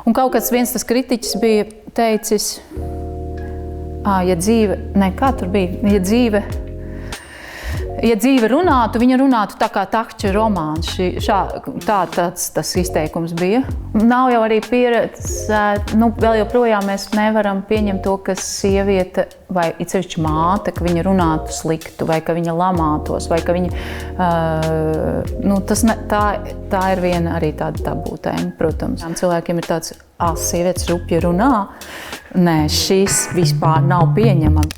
Un kaut kāds viens tas kritiķis bija teicis, ja dzīve runātu, viņa runātu tā kā Tahča romāns. Tāds tas izteikums bija. Nav jau arī pieredzēt, vēl joprojām mēs nevaram pieņemt to, ka sieviete vai it sevišķi māte, ka viņa runātu sliktu, vai ka viņa lamātos, vai ka viņa, tā ir viena arī tāda tabū tēma, protams. Cilvēkiem ir tāds, sievietes rupji runā. Nē, šis vispār nav pieņemams.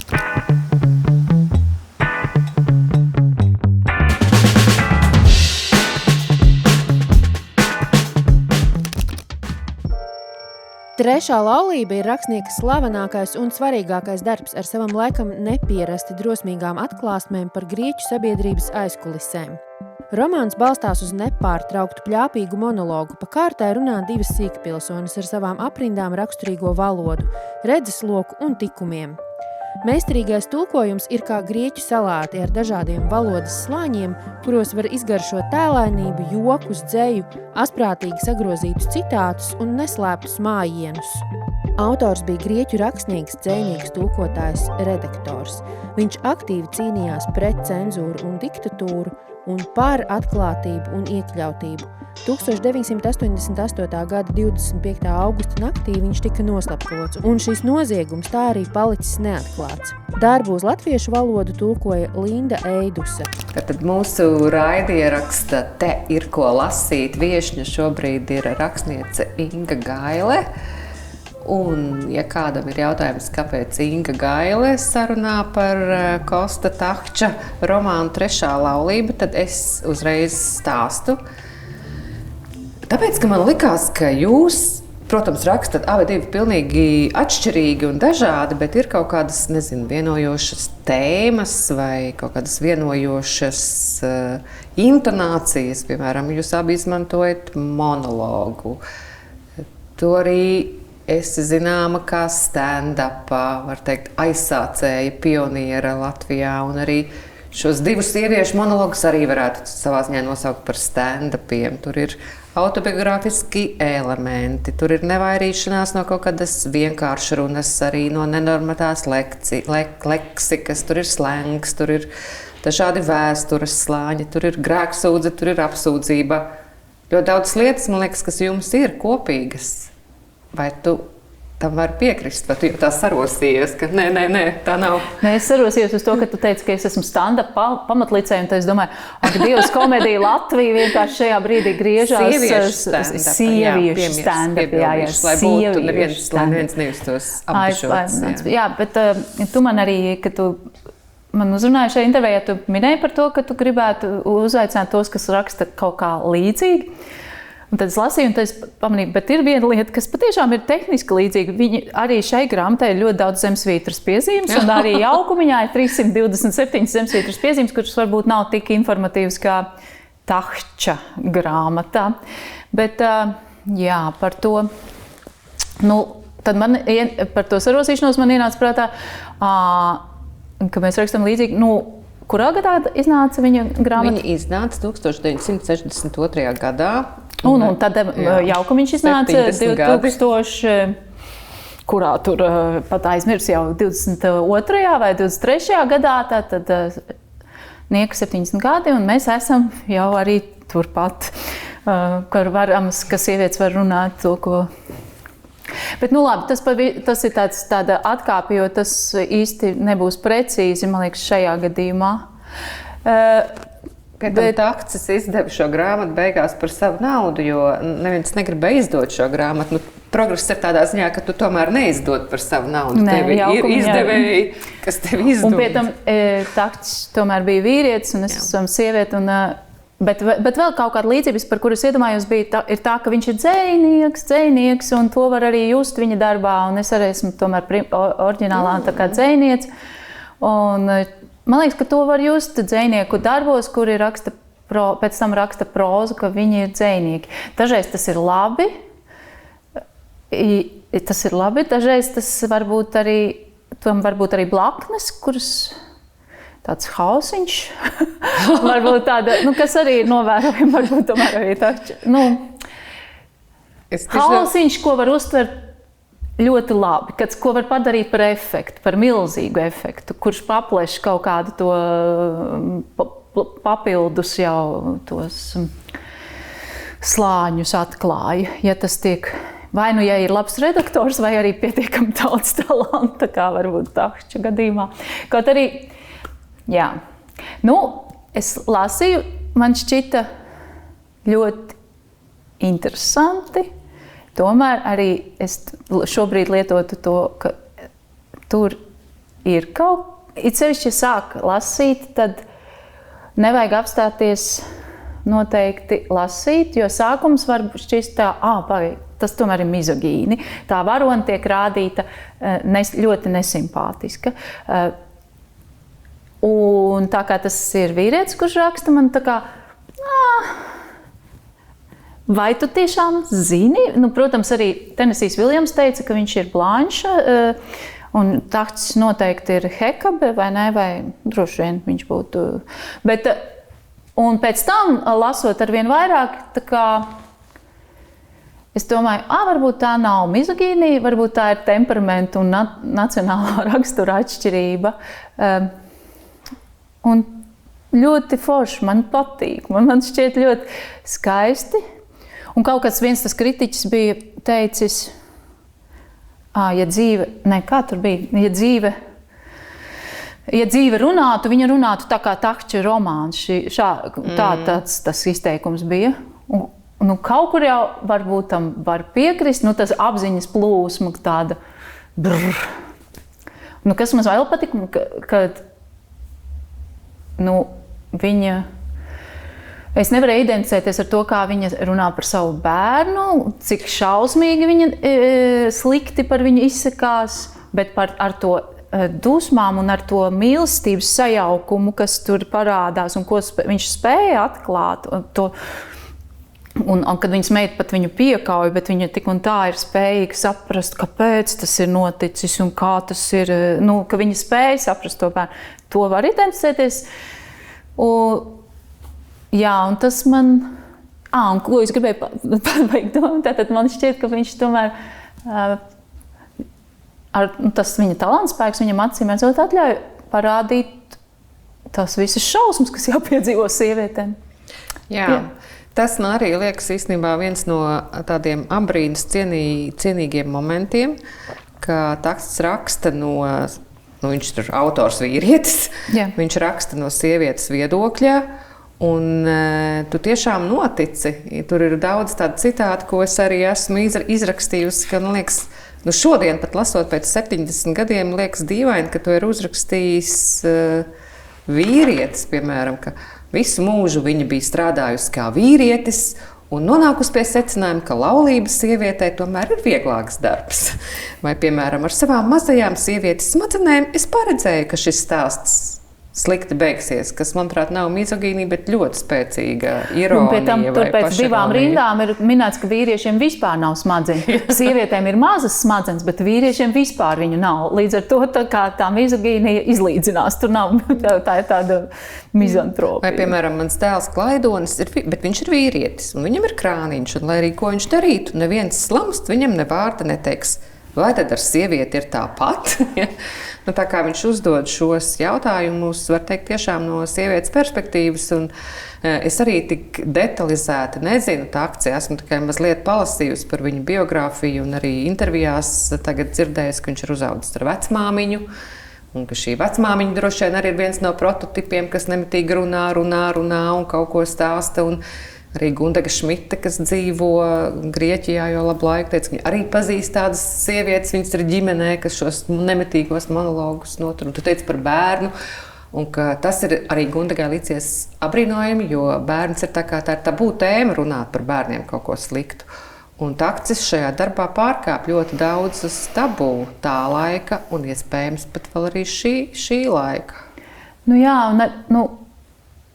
Trešā laulība ir rakstnieka slavenākais un svarīgākais darbs ar savam laikam nepierasti drosmīgām atklāsmēm par grieķu sabiedrības aizkulisēm. Romāns balstās uz nepārtrauktu pļāpīgu monologu, pa kārtai runā divas sīkpilsones ar savām aprindām raksturīgo valodu, redzesloku un tikumiem. Meistarīgais tulkojums ir kā grieķu salāti ar dažādiem valodas slāņiem, kuros var izgaršot tēlainību, jokus, dzeju, asprātīgi sagrozītus citātus un neslēptus mājienus. Autors bija grieķu rakstnieks, dzejnieks, tulkotājs, redaktors. Viņš aktīvi cīnījās pret cenzūru un diktatūru un par atklātību un iekļautību. 1988. gada 25. augusta naktī viņš tika noslapkots, un šis noziegums tā arī palicis neatklāts. Darbu uz latviešu valodu tulkoja Linda Eiduse. Tad mūsu raidieraksta Te ir ko lasīt viešņa šobrīd ir rakstniece Inga Gaile. Un, ja kādam ir jautājums, kāpēc Inga Gaile sarunā par Kosta Tahča romānu Trešā laulība, tad es uzreiz stāstu. Tāpēc, ka man likās, ka jūs, protams, rakstat abi divi pilnīgi atšķirīgi un dažādi, bet ir kaut kādas, vienojošas tēmas vai kaut kādas vienojošas intonācijas. Piemēram, jūs abi izmantojat monologu. To arī es zināma kā stand-upā, var teikt, aizsācēja pioniera Latvijā, un arī šos divus sieviešu monologus arī varētu savā ziņā nosaukt par stand-upiem. Tur ir autobiogrāfiski elementi, tur ir nevairīšanās no kaut kādas vienkāršas runas, arī no nenormatās leksikas, tur ir slengs, tur ir dažādi vēstures slāņi, tur ir grēksūdze, tur ir apsūdzība. Ļoti daudz lietas, man liekas, kas jums ir kopīgas. Vai tu tam var piekrist, vai tu jau tā sarosījies, ka nē, tā nav? Nē, es sarosījos uz to, ka tu teici, ka es esmu stand-up pamatlicēja, un tad es domāju, ak, Dievs, komēdija Latvija vienkārši šajā brīdī griežās sieviešu stand-up, lai būtu neviens nejustos apbišots. Jā, bet tu man arī, ka tu man uzrunāji šajā intervijā, tu minēji par to, ka tu gribētu uzaicināt tos, kas raksta kaut kā līdzīgi. Un tad es lasīju, un tad es pamanīju, bet ir viena lieta, kas patiešām ir tehniski līdzīga. Arī šai grāmatai ir ļoti daudz zemesvītras piezīmes, un arī jaukumiņā ir 327 zemesvītras piezīmes, kuras varbūt nav tik informatīvas kā Tahča grāmatā. Bet, jā, par to, tad man par to sarosīšanos man ienāca prātā, ka mēs rakstam līdzīgi, kurā gadā iznāca viņa grāmata? Viņa iznāca 1962. gadā. Un tad jaukumiņš iznāca 2000, kurā tur pat aizmirs jau 22. vai 23. gadā, tad nieka 70 gadi, un mēs esam jau arī turpat, ka sievietes var runāt to, ko... Bet, labi, tas ir tāda atkāpe, jo tas īsti nebūs precīzi, man liekas, šajā gadījumā. Tahcis izdeva šo grāmatu beigās par savu naudu, jo neviens negribēja izdot šo grāmatu. Progress ir tādā ziņā, ka tu tomēr neizdod par savu naudu. Tev ir izdevēji, kas tev izdod. Un pie tam Tahcis tomēr bija vīrietis, un es esmu sieviete. Bet vēl kaut kāda līdzības, par kuru es iedomājos, ir tā, ka viņš ir dzejnieks, un to var arī just viņa darbā. Un es arī esmu tomēr oriģinālā tā kā dzejniece. Un man liekas, ka to var just dzejnieku darbos, kuri pēc tam raksta prózu, ka viņi ir dzejnieki. Dažreiz tas ir labi, dažreiz tas varbūt arī blaknes, kuras tāds hausiņš, varbūt tāda, kas arī ir novērojama, varbūt tomēr arī Tahča. Hausiņš, ko var uztvert ļoti labi, ko var padarīt par efektu, par milzīgu efektu, kurš papleš kaut kādu to papildus jau tos slāņus atklāja, ja tas tiek... Vai nu, ja ir labs redaktors, vai arī pietiekami daudz talanta, kā varbūt Takšķa gadījumā. Kaut arī, jā. Nu, es lasīju, man šķita ļoti interesanti. Tomēr arī es šobrīd lietotu to, ka tur ir it sevišķi, ja sāk lasīt, tad nevajag apstāties noteikti lasīt, jo sākums var šķist tā, tas tomēr ir mizogīni. Tā varone tiek rādīta ļoti nesimpātiska. Un tā kā tas ir vīrietis, kurš raksta, man tā kā, vai tu tiešām zini? Nu, protams, arī Tenesijs Viljams teica, ka viņš ir Blanša, un Takšs noteikti ir Hekabe, vai ne, vai droši vien viņš būtu. Bet, un pēc tam, lasot arvien vairāk, tā kā, es domāju, varbūt tā nav mizogīnija, varbūt tā ir temperamenta un nacionālā rakstura atšķirība. Un ļoti forši, man patīk, man šķiet ļoti skaisti. Un kaut kāds viens tas kritiķis bija teicis, ja dzīve runātu, viņa runātu tā kā Takšķa romāns. Tas izteikums bija. Nu, kaut kur jau varbūt tam var piekrist, nu, tas apziņas plūsma tāda brrr. Nu, kas man vēl patīk, kad viņa... Es nevarēju identificēties ar to, kā viņa runā par savu bērnu, cik šausmīgi viņa slikti par viņu izsakās, bet ar to dusmām un ar to mīlestības sajaukumu, kas tur parādās un ko viņš spēja atklāt. Un kad viņas meita pat viņu piekauja, bet viņa tik un tā ir spējīga saprast, kāpēc tas ir noticis un kā tas ir, ka viņa spēja saprast to bērnu. To var identificēties. Un tas man... Un ko es gribēju pabeigt domāt, tātad man šķiet, ka viņš tomēr... tas viņa talantspēks viņam acīm redzot atļauj parādīt tās visas šausmas, kas jāpiedzīvo sievietēm. Jā. Tas man arī liekas īstenībā viens no tādiem apbrīnas cienīgiem momentiem, ka Takšs raksta viņš tur autors vīrietis, viņš raksta no sievietes viedokļa, un tu tiešām notici. Tur ir daudz tādu citātu, ko es arī esmu izrakstījusi, ka, man liekas, šodien pat lasot pēc 70 gadiem, liekas dīvaini, ka to ir uzrakstījis vīrietis, piemēram, ka visu mūžu viņa bija strādājusi kā vīrietis un nonākusi pie secinājuma, ka laulības sievietei tomēr ir vieglāks darbs. Vai, piemēram, ar savām mazajām sievietes smadzenēm es paredzēju, ka šis stāsts slikti beigsies, kas, manuprāt, nav mizogīnija, bet ļoti spēcīga ironija. Un pēc tam tur pēc divām rindām ir minēts, ka vīriešiem vispār nav smadzeņu. Sievietēm ir mazas smadzenes, bet vīriešiem vispār viņu nav. Līdz ar to tā mizogīnija izlīdzinās. Tur nav tā ir tāda mizantropija. Vai, piemēram, mans dēls Klaidonis, bet viņš ir vīrietis, un viņam ir krāniņš, un lai arī ko viņš darītu, neviens slamst, viņam ne vārda neteiks. Vai tad ar sievieti ir tāpat? Tā kā viņš uzdod šos jautājumus, var teikt tiešām no sievietes perspektīvas, un es arī tik detalizēti nezinu Takšķi, esmu tikai mazliet palasījusi par viņu biogrāfiju, un arī intervijās tagad dzirdējusi, ka viņš ir uzaudzis ar vecmāmiņu, un ka šī vecmāmiņa droši vien arī ir viens no prototipiem, kas nemitīgi runā un kaut ko stāsta, un arī Gundaga Šmita, kas dzīvo Grieķijā jau labu laiku, teica, ka viņa arī pazīst tādas sievietes, viņas ir ģimenē, kas šos nemitīgos monologus notur. Un tu teici par bērnu, un ka tas ir arī Gundagai licies apbrīnojami, jo bērns ir tā ir tabū tēma runāt par bērniem kaut ko sliktu. Un Takšs šajā darbā pārkāp ļoti daudzus tabū tā laika, un iespējams pat vēl arī šī laika.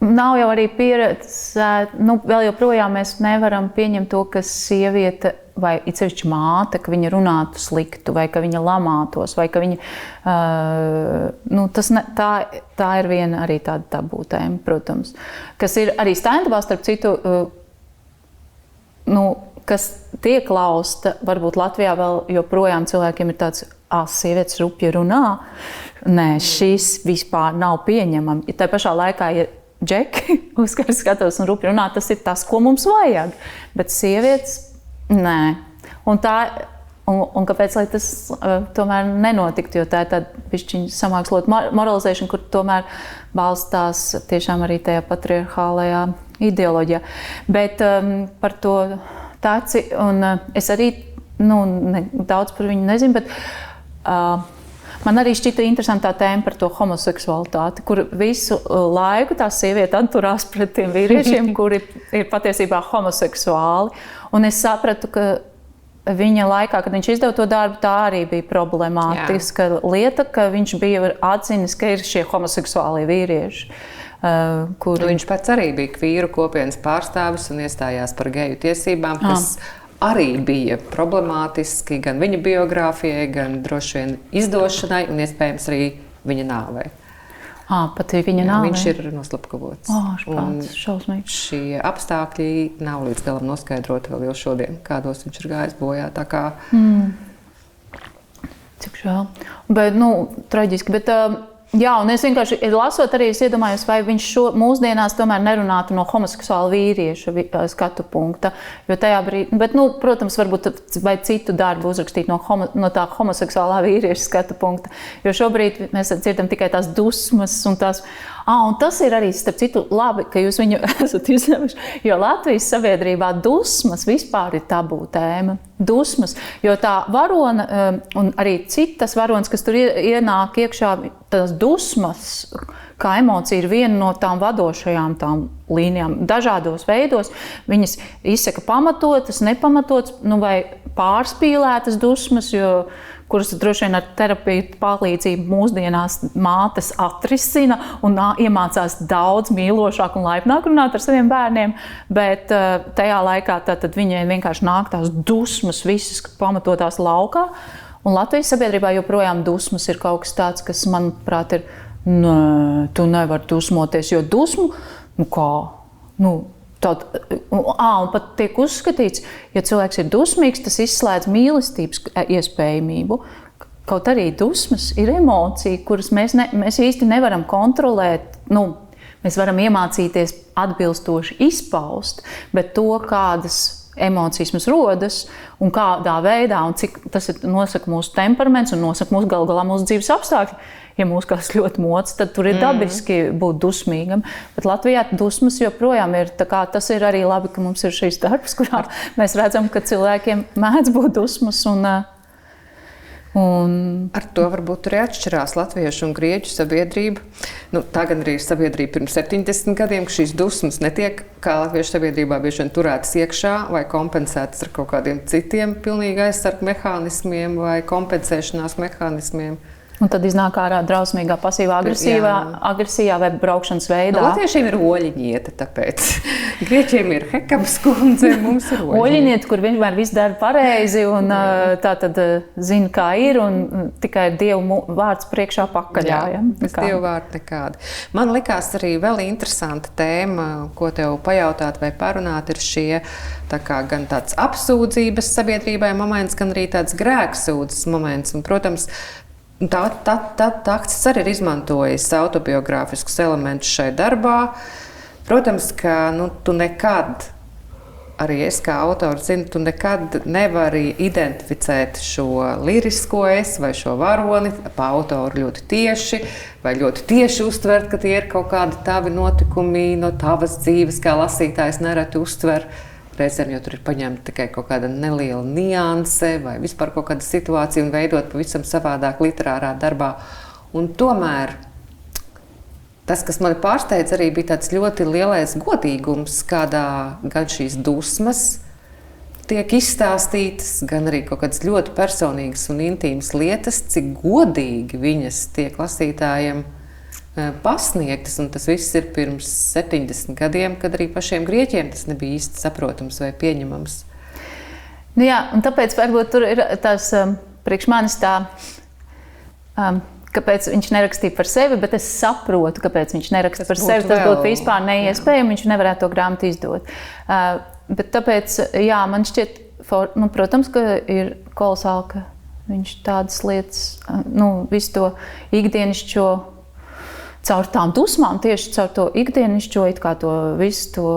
Nav jau arī pieredzēta, vēl joprojām mēs nevaram pieņemt to, ka sieviete vai it sevišķi māte, ka viņa runātu sliktu, vai ka viņa lamātos, vai ka viņa, tā ir viena arī tāda tabū tēma, protams, kas ir arī stand-upā, starp citu, kas tiek lausta, varbūt Latvijā vēl joprojām cilvēkiem ir tāds, sievietes rupji runā. Nē, šis vispār nav pieņemami. Ja tā pašā laikā, ja džeki uz kā skatos un rupji runā, tas ir tas, ko mums vajag. Bet sievietes, nē. Un kāpēc tas tomēr nenotiktu, jo tā ir tāda bišķiņa samākslota moralizēšana, kur tomēr balstās tiešām arī tajā patriarchālajā ideoloģijā. Bet par to Taci, un es arī daudz par viņu nezinu, bet man arī šķita interesantā tēma par to homoseksualitāti, kur visu laiku tā sieviete atturās pret tiem vīriešiem, kuri ir patiesībā homoseksuāli. Un es sapratu, ka viņa laikā, kad viņš izdeva to darbu, tā arī bija problemātiska lieta, ka viņš bija atzinis, ka ir šie homoseksuālie vīrieši. Viņš pats arī bija kvīru kopienas pārstāvis un iestājās par geju tiesībām, kas arī bija problemātiski gan viņa biogrāfijai, gan droši vien izdošanai un iespējams arī viņa nāvei. Pat viņa nāvei? Viņš ir noslapkavots. Šausmīgi. Šie apstākļi nav līdz galam noskaidroti vēl jau šodien, kādos viņš ir gājis bojā. Tā kā... Cik žēl. Bet, traģiski. Bet, un es vienkārši lasot arī, es iedomājos, vai viņš mūsdienās tomēr nerunātu no homoseksuāla vīrieša skatu punkta. Jo tajā brīdī, bet, protams, varbūt vai citu darbu uzrakstīt no tā homoseksuālā vīrieša skatu punkta. Jo šobrīd mēs dzirdam tikai tās dusmas un tās... Un tas ir arī, starp citu, labi, ka jūs viņu esat izņemuši, jo Latvijas sabiedrībā dusmas vispār ir tabū tēma. Dusmas, jo tā varona un arī citas varonas, kas tur ienāk iekšā, tās dusmas, kā emocija ir viena no tām vadošajām tām līnijām. Dažādos veidos viņas izsaka pamatotas, nepamatotas, vai pārspīlētas dusmas, kuras droši vien ar terapiju palīdzību mūsdienās mātes atrisina un iemācās daudz mīlošāk un laipnāk runāt ar saviem bērniem, bet tajā laikā tad viņai vienkārši nāk tās dusmas visas pamatotās laukā, un Latvijas sabiedrībā joprojām dusmas ir kaut kas tāds, kas, manuprāt, ir, tu nevari dusmoties, jo dusmu, un pat tiek uzskatīts, ja cilvēks ir dusmīgs, tas izslēdz mīlestības iespējamību. Kaut arī dusmas ir emocija, kuras mēs īsti nevaram kontrolēt. Mēs varam iemācīties atbilstoši izpaust, bet to, kādas emocijas mums rodas un kādā veidā, un cik tas nosaka mūsu temperaments un nosaka mūsu galu galā mūsu dzīves apstākļi. Ja mūs kāds ļoti moc, tad tur ir dabiski būt dusmīgam. Bet Latvijā dusmas joprojām ir. Tas ir arī labi, ka mums ir šīs darbs, kurā mēs redzam, ka cilvēkiem mēdz būt dusmas. Ar to varbūt arī atšķirās latviešu un grieķu sabiedrība. Tā gan arī ir sabiedrība pirms 70 gadiem, ka šīs dusmas netiek kā latviešu sabiedrībā bieži vien turētas iekšā vai kompensētas ar kaut kādiem citiem pilnīgi aizsargu mehānismiem vai kompensēšanās mehānismiem. Un tad iznāk ārā drausmīgā, pasīvā, agresijā vai braukšanas veidā. Latviešiem ir oļiņiete, tāpēc. Grieķiem ir Hekabas kundze, mums ir oļiņiete. Oļiņiete, kur vienmēr viss dara pareizi un tā tad zina, kā ir un tikai Dievu vārds priekšā pakaļā. Bez Dievu vārdu nekāda. Man likās arī vēl interesanta tēma, ko tev pajautāt vai parunāt, ir šie gan tāds apsūdzības sabiedrībai moments, gan arī tāds grēksūdzes moments. Un, protams, Taktis arī ir izmantojis autobiogrāfiskus elementus šai darbā. Protams, ka tu nekad, arī es kā autors zinu, tu nekad nevari identificēt šo lirisko es vai šo varoni pa autoru ļoti tieši vai ļoti tieši uztvert, ka tie ir kaut kādi tavi notikumi no tavas dzīves, kā lasītājs nereti uztver. Reizēm jau tur ir paņemta tikai kaut kāda neliela nianse vai vispār kaut kāda situācija un veidot pavisam savādāk literārā darbā. Un tomēr tas, kas mani pārsteidz, arī bija tāds ļoti lielais godīgums, kādā gan šīs dusmas tiek izstāstītas, gan arī kaut kādas ļoti personīgas un intīmas lietas, cik godīgi viņas tiek lasītājiem pasniegtas, un tas viss ir pirms 70 gadiem, kad arī pašiem grieķiem tas nebija īsti saprotams vai pieņemams. Jā, un tāpēc varbūt tur ir tās priekš manis tā, kāpēc viņš nerakstīja par sevi, bet es saprotu, kāpēc viņš neraksta par sevi. Tas būtu vispār neiespējami, viņš nevarētu to grāmatu izdot. Bet tāpēc, jā, man šķiet, protams, ka ir kolosāli, ka viņš tādas lietas, visu to ikdienišķo, caur tām dusmām, tieši caur to ikdienišķo, it kā to visu to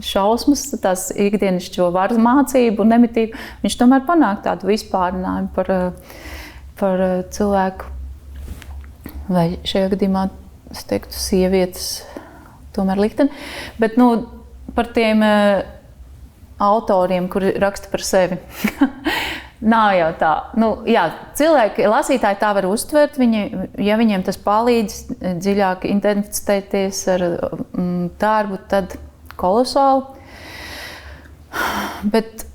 šausmas, tās ikdienišķo varu mācību un nemitību, viņš tomēr panāk tādu vispārinājumu par cilvēku, vai šajā gadījumā, es teiktu, sievietes tomēr likteni, bet, par tiem autoriem, kuri raksta par sevi. Nav jau tā. Jā, cilvēki, lasītāji tā var uztvert, ja viņiem tas palīdz dziļāk identificēties ar darbu, tad kolosāli. Bet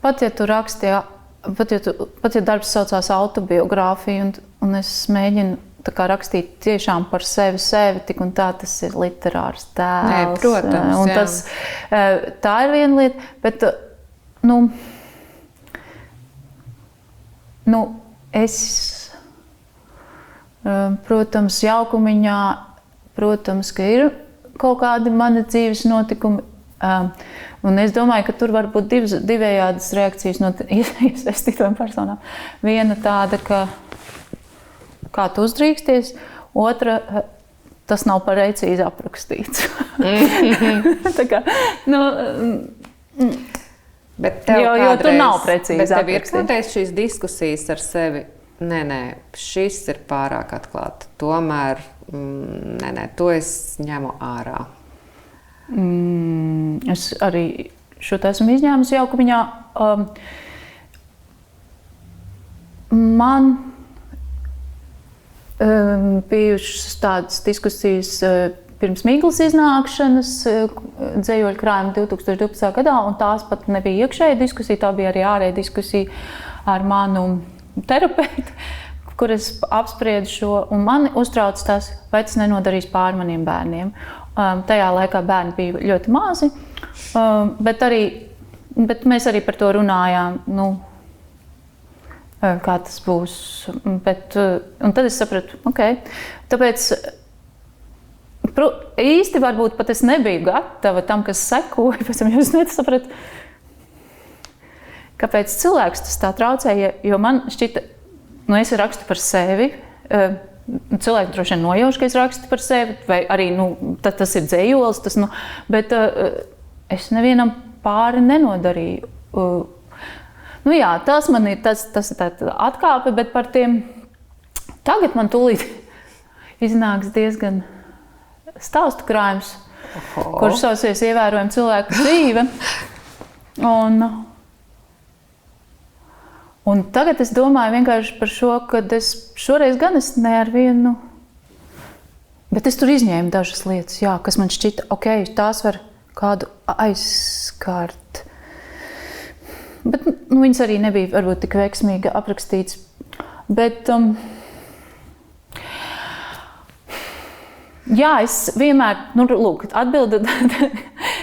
pat ja tu raksti, pat ja darbs saucās autobiogrāfija, un es mēģinu tā kā rakstīt tiešām par sevi, tik un tā, tas ir literārs tēls. Nē, protams, un tas, tā ir viena lieta, bet es, protams, jaukumiņā, protams, ka ir kaut kādi mani dzīves notikumi, un es domāju, ka tur var būt divējādas reakcijas no iesaistītām personām. Viena tāda, kā tu uzdrīksties, otra, tas nav pareizi aprakstīts. Tā kā, bet tev jo tur nav precīzi aprakstīts. Bet tev ir kādreiz šīs diskusijas ar sevi, nē, šis ir pārāk atklāti, tomēr, nē, to es ņemu ārā. Es arī šo esmu izņēmusi jaukumiņā. Man bijušas tādas diskusijas pirms Miglas iznākšanas dzejoļu krājuma 2012. gadā, un tās pat nebija iekšēja diskusija, tā bija arī ārēja diskusija ar manu terapeitu, kur es apspriedu šo, un mani uztrauc tas, vai tas nenodarīs pāri maniem bērniem. Tajā laikā bērni bija ļoti mazi, bet mēs arī par to runājām, kā tas būs. Un tad es sapratu, tāpēc īsti varbūt pat es nebiju gatava tam, kas sekoja, pēc tam jau es nesapratu, kāpēc cilvēks tas tā traucēja, jo man šķita, es rakstu par sevi, cilvēki droši vien nojauš, ka es rakstu par sevi, vai arī, tas ir dzejols, bet es nevienam pāri nenodarīju. Jā, tas man ir, tas ir tāda atkāpe, bet par tiem tagad man tūlīt iznāks diezgan stāstu krājums, kurš saucies ievērojami cilvēku dzīve. Un tagad es domāju vienkārši par šo, kad šoreiz gan es ne ar vienu, bet es tur izņēmu dažas lietas, jā, kas man šķita, tās var kādu aizskārt. Bet viņas arī nebija varbūt tik veiksmīgi aprakstīts. Bet, jā, es vienmēr,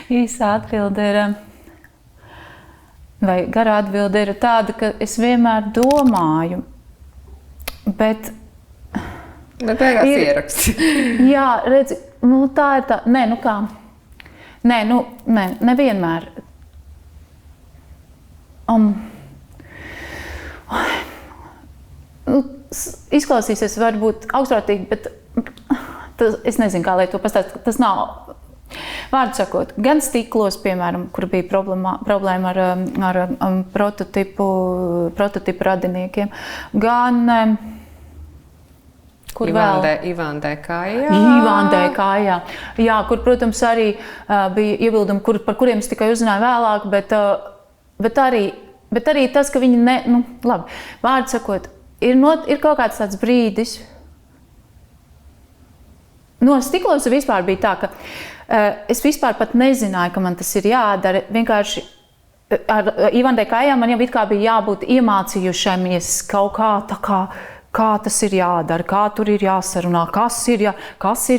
īsā atbilde ir, vai garā atbilde ir tāda, ka es vienmēr domāju, bet beigās ieraksti. Jā, redzi, tā ir tā, kā? Nevienmēr. Izklausīsies varbūt augstrātīgi, bet es nezinu, kā lai to pastāst. Tas nav, vārdu sakot, gan stiklos, piemēram, kur bija problēma ar prototipu radiniekiem, gan kur Ivandē Kājā. Ivandē Kājā. Jā, kur, protams, arī bija iebildumi, par kuriem es tikai uzzināju vēlāk, bet arī tas, ka viņi labi, vārdu sakot, ir kaut kāds tāds brīdis. No stiklos vispār bija tā, ka es vispār pat nezināju, ka man tas ir jādara. Vienkārši ar Ivandē Kājā man jau it kā bija jābūt iemācījušamies kaut kā tas ir jādara, kā tur ir jāsarunā, kas ir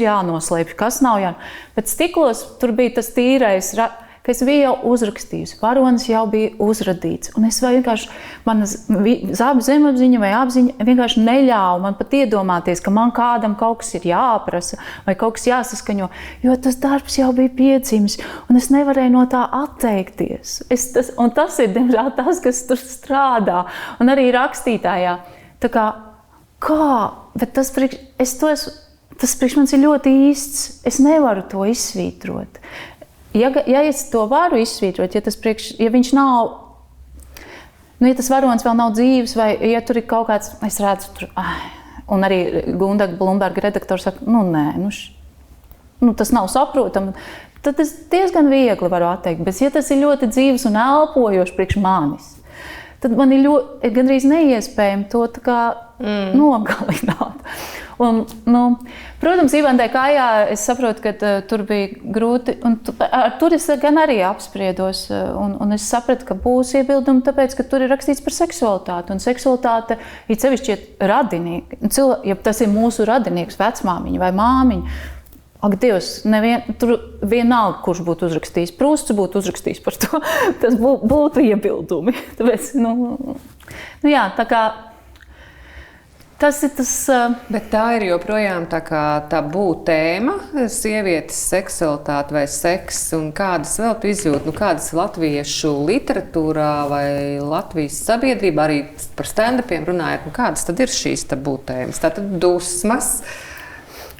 jānoslēpj, kas nav jānoslēpj. Bet stiklos tur bija tas tīrais, ka es biju jau uzrakstījusi, varonis jau bija uzradīts. Un es vienkārši, mana zemapziņa vai apziņa vienkārši neļauj man pat iedomāties, ka man kādam kaut kas ir jāprasa vai kaut kas jāsaskaņo, jo tas darbs jau bija piedzimis, un es nevarēju no tā atteikties. Un tas ir, diemžēl, tas, kas tur strādā, un arī rakstītājā. Tā kā, bet tas priekš manis ir ļoti īsts. Es nevaru to izsvītrot. Ja es to varu izsvītrot, ja viņš nav, ja tas varonis vēl nav dzīves, vai ja tur ir kaut kāds, es redzu tur, un arī Gundaga Blumberga redaktors saka, tas nav saprotami, tad es diezgan viegli varu atteikt. Bet ja tas ir ļoti dzīves un elpojošs priekš manis, tad man ir gandrīz neiespējami to tā kā nogalināt. Un, protams, Ivandai Kājā es saprotu, ka tur bija grūti, un tur es gan arī apspriedos, un es sapratu, ka būs iebildumi, tāpēc, ka tur ir rakstīts par seksualitāti, un seksualitāte ir sevišķi radinieki. Ja tas ir mūsu radinieks, vecmāmiņa vai māmiņa, ak, Dievs, tur vienalga, kurš būtu uzrakstījis. Prusts būtu uzrakstījis par to. Tas būtu iebildumi. Tāpēc, jā, tā kā tas ir tas. Bet tā ir joprojām tā kā tabū tēma, sievietes seksualitāte vai seks, un kādas vēl tu izjūti, kādas latviešu literatūrā vai Latvijas sabiedrībā, arī par stand-upiem runājot, kādas tad ir šīs tabū tēmas? Tātad dusmas.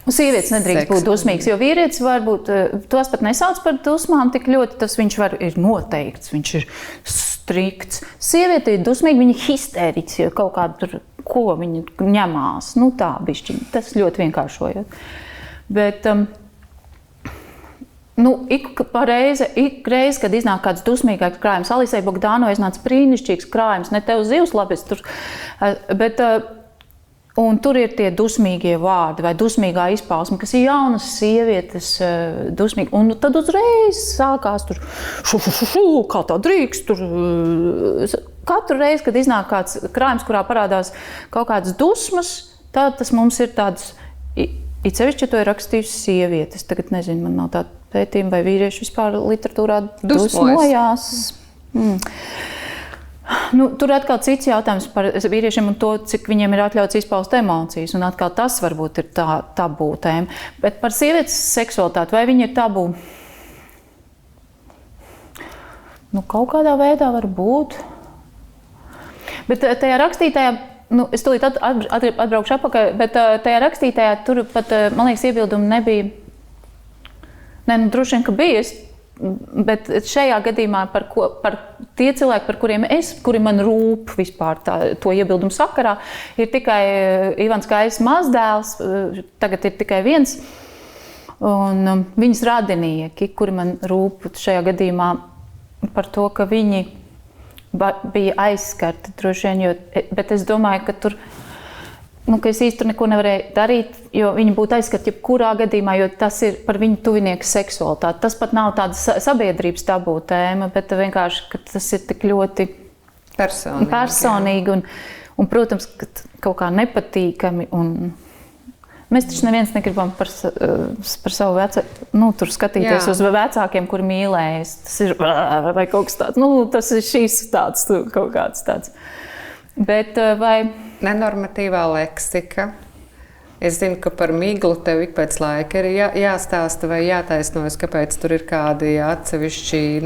Sievietes nedrīkst būt dusmīgas, jo vīrietis varbūt tos pat nesauc par dusmām tik ļoti, tas viņš ir noteikts, viņš ir strikts. Sieviete ir dusmīga, viņa ir histēriķis, jo kaut kādu tur, ko viņa ņemās. Tā bišķiņ, tas ļoti vienkāršojot. Bet ik reizi, kad iznāk kāds dusmīgāks krājums, Alisei Bogdānovai iznāca brīnišķīgs krājums, ne tev zivs labi, bet un tur ir tie dusmīgie vārdi vai dusmīgā izpausme, kas ir jaunas sievietes dusmīgi. Un tad uzreiz sākās tur, kā tā drīkst. Katru reizi, kad iznāk kāds krājums, kurā parādās kaut kādas dusmas, tad tas mums ir tāds, it sevišķi, ja to ir rakstījusi sievietes. Tagad nezinu, man nav tāda pētījuma, vai vīrieši vispār literatūrā dusmojās. Tur atkal cits jautājums par vīriešiem un to, cik viņiem ir atļauts izpaust emocijas. Un atkal tas varbūt ir tā tabū tēma. Bet par sievietes seksualitāti, vai viņa ir tabū? Kaut kādā veidā var būt. Bet tajā rakstītājā, es tūlīt atbraukšu atpakaļ, bet tajā rakstītājā tur pat, man liekas, iebildumi nebija. Droši vien, ka bija. Bet šajā gadījumā par tie cilvēki, kuri man rūp vispār to iebildumu sakarā, ir tikai Ivans Kājas mazdēls, tagad ir tikai viens, un viņas radinieki, kuri man rūp šajā gadījumā par to, ka viņi bija aizskarti droši vien, bet es domāju, ka tur ka es īsti neko nevarēju darīt, jo viņi būtu aizskarti jebkurā gadījumā, jo tas ir par viņu tuvinieku seksualitāti. Tas pat nav tāda sabiedrības tabū tēma, bet vienkārši, ka tas ir tik ļoti personīgi un, protams, kaut kā nepatīkami. Un mēs taču neviens negribam par savu tur skatīties uz vecākiem, kuri mīlējas. Tas ir vai kaut kas tāds. Tas ir šīs tāds, kaut kāds tāds. Bet vai nenormatīvā leksika. Es zinu, ka par miglu tev ik pēc laika ir jāstāsta vai jātaisnojas, kāpēc tur ir kādi atsevišķi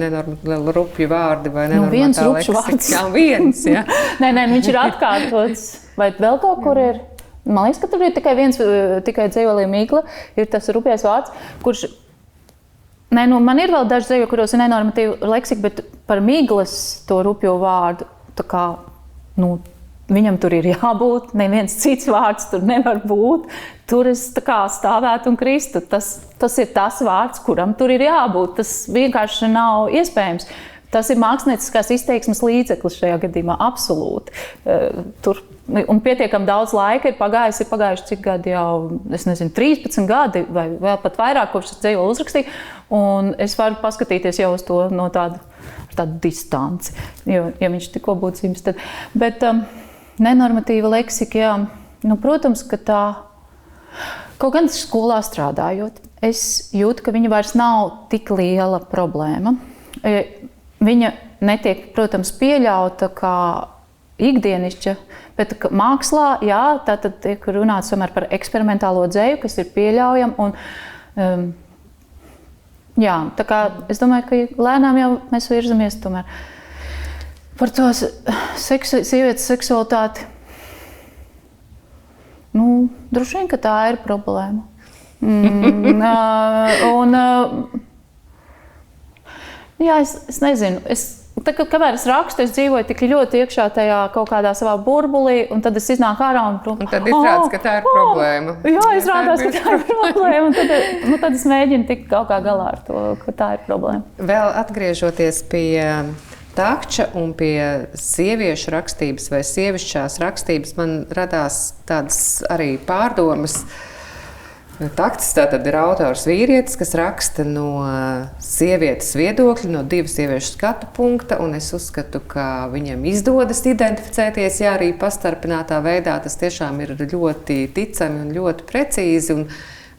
rupji vārdi vai nenormatā leksika. Viens, jā. Nē, viņš ir atkārtots. Vai vēl kaut kur ir? Man liekas, ka tur ir tikai viens, tikai dzejolī migla, ir tas rupjais vārds, kurš... man ir vēl daži dzejo, kuros ir nenormatīva leksika, bet par miglas to rupjo vārdu, tā kā, viņam tur ir jābūt, neviens cits vārds tur nevar būt. Tur es tā kā stāvētu un kristu. Tas ir tas vārds, kuram tur ir jābūt. Tas vienkārši nav iespējams. Tas ir mākslinieckās izteiksmes līdzeklis šajā gadījumā, absolūti. Un pietiekami daudz laika ir pagājuši cik gadi jau, es nezinu, 13 gadi vai vēl pat vairāk, kopš es dzejoli uzrakstīju. Un es varu paskatīties jau uz to no tādu distanci, jo, ja viņš tikko būtu dzimis. Bet nenormatīva leksika, jā, protams, ka tā, kaut gan skolā strādājot, es jūtu, ka viņa vairs nav tik liela problēma. viņa netiek, protams, pieļauta kā ikdienišķa, bet mākslā, jā, tātad tiek runāts tomēr par eksperimentālo dzeju, kas ir pieļaujama. Jā, tā kā es domāju, ka lēnām jau mēs virzamies tomēr par to sievietes seksualitāti. Droši vien, ka tā ir problēma. Jā, es nezinu. Kamēr es rakstu, es dzīvoju tik ļoti iekšā tajā kaut kādā savā burbulī, un tad es iznāku ārā un tad izrādās, ka tā ir problēma. Jā, izrādās, ka tā ir problēma, un tad es mēģinu tikt kaut kā galā ar to, ka tā ir problēma. Vēl atgriežoties pie Takča un pie sieviešu rakstības vai sievišķās rakstības, man radās tādas arī pārdomas. Takts tātad ir autors vīrietis, kas raksta no sievietes viedokļa, no divu sieviešu skatu punkta, un es uzskatu, ka viņam izdodas identificēties, ja arī pastarpinātā veidā tas tiešām ir ļoti ticami un ļoti precīzi, un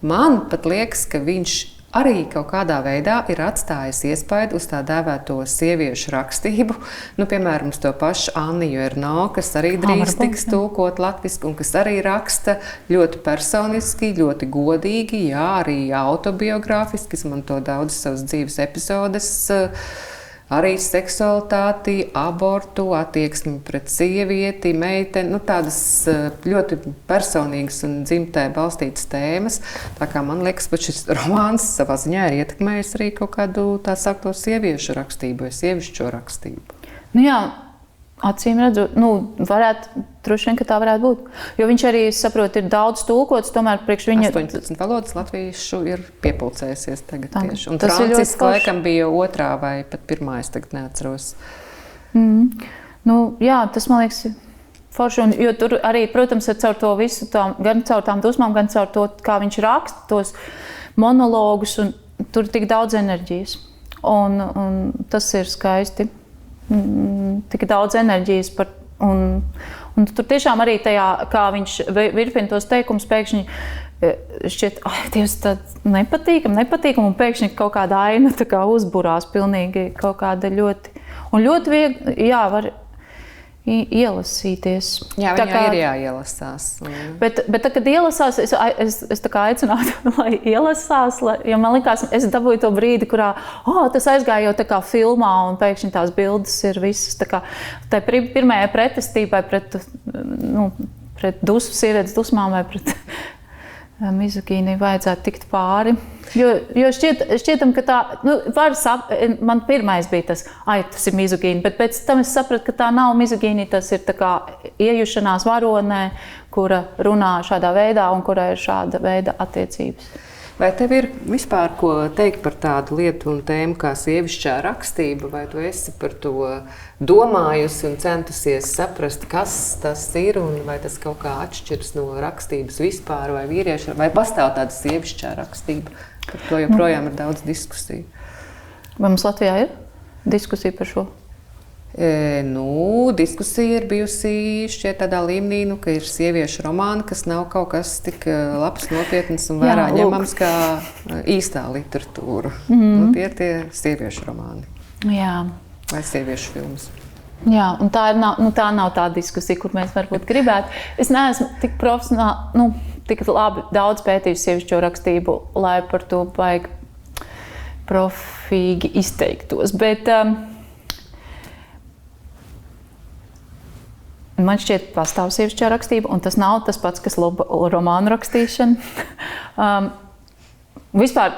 man pat liekas, ka viņš arī kaut kādā veidā ir atstājis iespaidu uz tā dēvēto sieviešu rakstību. Piemēram, uz to pašu Anniju Ernaux, kas arī drīz tiks tulkot latviski un kas arī raksta ļoti personiski, ļoti godīgi, jā, arī autobiogrāfiski, izmanto daudz savas dzīves epizodes, arī seksualitāti, abortu, attieksmi pret sievieti, meiteni, tādas ļoti personīgas un dzimtē balstītas tēmas. Tā kā man liekas, ka šis romāns savā ziņā ir ietekmējis arī kaut kādu tā saukto sieviešu rakstību vai sievišķo rakstību. Jā, acīm redzot, varētu, droši vien, ka tā varētu būt. Jo viņš arī, es saprotu, ir daudz tulkots, tomēr priekš viņa... 18 valodas latviešu ir piepulcējusies tagad tieši. Un franciski laikam bija otrā vai pat pirmā, es tagad neatceros. Jā, tas man liekas forši, jo tur arī, protams, ir caur to visu, gan caur tām dusmām, gan caur to, kā viņš raksta tos monologus, un tur ir tik daudz enerģijas. Un tas ir skaisti. Tik daudz enerģijas un tur tiešām arī tajā, kā viņš virpina tos teikumus, pēkšņi šķiet, Dievs, tāds nepatīkam, un pēkšņi kaut kāda aina tā kā uzburās pilnīgi kaut kāda ļoti viegli, jā, var ielasīties. Jā, viņai ir jāielasās. Bet tā, kad ielasās, es tā kā aicinātu, lai ielasās, jo man likās, es dabūju to brīdi, kurā tas aizgāja jau tā kā filmā, un pēkšņi tās bildes ir visas tā kā tai pirmajai pretestībai pret sievietes dusmām vai pret mizogīniju vajadzētu tikt pāri. Jo šķietam, ka tā, man pirmais bija tas ir mizogīni, bet pēc tam es sapratu, ka tā nav mizogīni, tas ir tā kā iejušanās varonē, kura runā šādā veidā un kurai ir šāda veida attiecības. Vai tev ir vispār ko teikt par tādu lietu un tēmu kā sievišķā rakstība, vai tu esi par to domājusi un centusies saprast, kas tas ir un vai tas kaut kā atšķiras no rakstības vispār vai vīrieša, vai pastāv tāda sievišķā rakstība? Par to joprojām ir daudz diskusiju. Vai mums Latvijā ir diskusija par šo? Diskusija ir bijusi šķiet tādā līmenī, ka ir sieviešu romāni, kas nav kaut kas tik labs, nopietns un vērā ņemams kā īstā literatūra. Tie ir tie sieviešu romāni. Jā. Vai sieviešu filmas. Jā, un tā nav tā diskusija, kur mēs varbūt gribētu. Es neesmu tik profesionāli, tik labi daudz pētījusi sievišķo rakstību, lai par to baigi profīgi izteiktos. Bet man šķiet, pastāv sievišķā rakstība, un tas nav tas pats, kas romānu rakstīšana. Vispār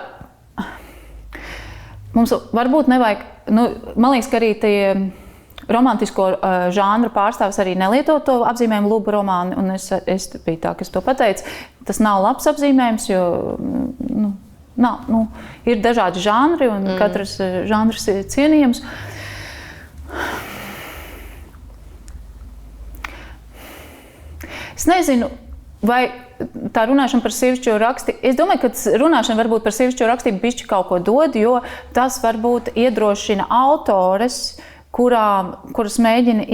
mums varbūt nevajag, man liekas, ka arī tie romantisko žānru pārstāvis arī nelieto to apzīmējumu lubu romāni, un es biju tā, kas to pateica. Tas nav labs apzīmējums, jo ir dažādi žanri, un katrs žanrs ir cienījams. Es nezinu, vai tā runāšana par sievišķo rakstību, es domāju, ka runāšana varbūt par sievišķo rakstību bišķi kaut ko dod, jo tas varbūt iedrošina autores, kuras mēģina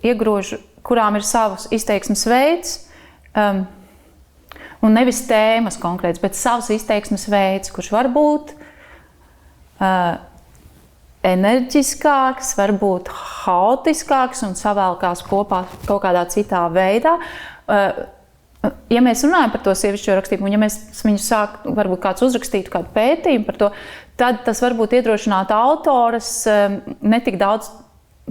iegrož, kurām ir savs izteiksmes veids, un nevis tēmas konkrēts, bet savs izteiksmes veids, kurš var būt enerģiskāks, varbūt haotiskāks un savēlkās kopā kaut kādā citā veidā. Ja mēs runājam par to sievišķo rakstību, un ja mēs viņu varbūt kāds uzrakstītu kādu pētījumu par to, tad tas varbūt iedrošinātu autoras netik daudz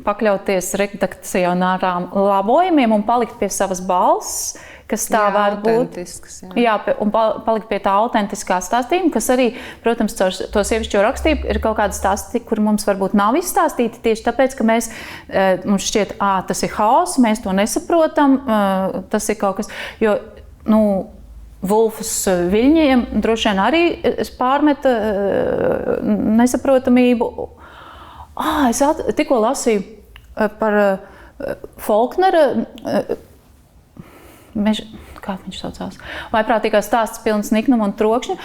pakļauties redakcionārām labojumiem un palikt pie savas balss, kas tā var būt. Jā, un palikt pie tā autentiskā stāstījuma, kas arī, protams, caur to sievišķo rakstību ir kaut kāda stāsti, kur mums varbūt nav izstāstīti tieši tāpēc, ka mums šķiet, tas ir haoss, mēs to nesaprotam, tas ir kaut kas, jo, Vulfas Viļņiem droši vien arī pārmeta nesaprotamību. Es tikko lasīju par Faulknera, kā viņš saucās, vaiprātīgās stāsts pilns niknuma un trokšņa.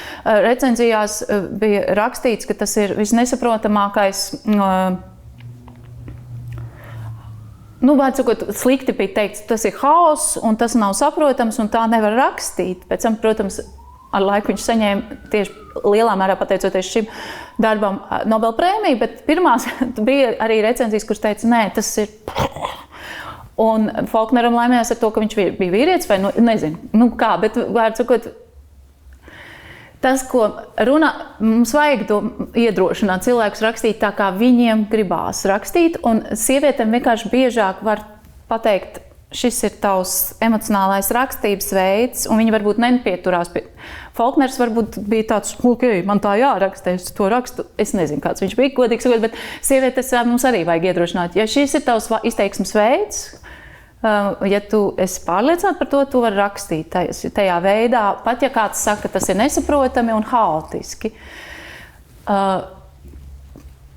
Recenzijās bija rakstīts, ka tas ir visnesaprotamākais, vārdsakot, slikti bija teikts, tas ir haoss un tas nav saprotams un tā nevar rakstīt. Pēc tam, protams, ar laiku viņš saņēma tieši lielā mērā pateicoties šim darbam Nobel prēmiju, bet pirmās bija arī recenzijas, kuras teica, nē, tas ir... Un Faulkneram laimējās ar to, ka viņš bija vīrietis, vai nezinu, kā, bet vārdsakot, tas, ko mums vajag iedrošināt cilvēkus rakstīt tā, kā viņiem gribās rakstīt, un sievietēm vienkārši biežāk var pateikt, šis ir tavs emocionālais rakstības veids, un viņi varbūt nepieturās pie. Faulkners varbūt bija tāds, man tā jāraksta, es to rakstu. Es nezinu, kāds viņš bija, godīgi sakot, bet sievietes mums arī vajag iedrošināt. Ja šis ir tavs izteiksmes veids, ja tu esi pārliecināta par to, tu vari rakstīt tajā veidā, pat ja kāds saka, ka tas ir nesaprotami un haotiski.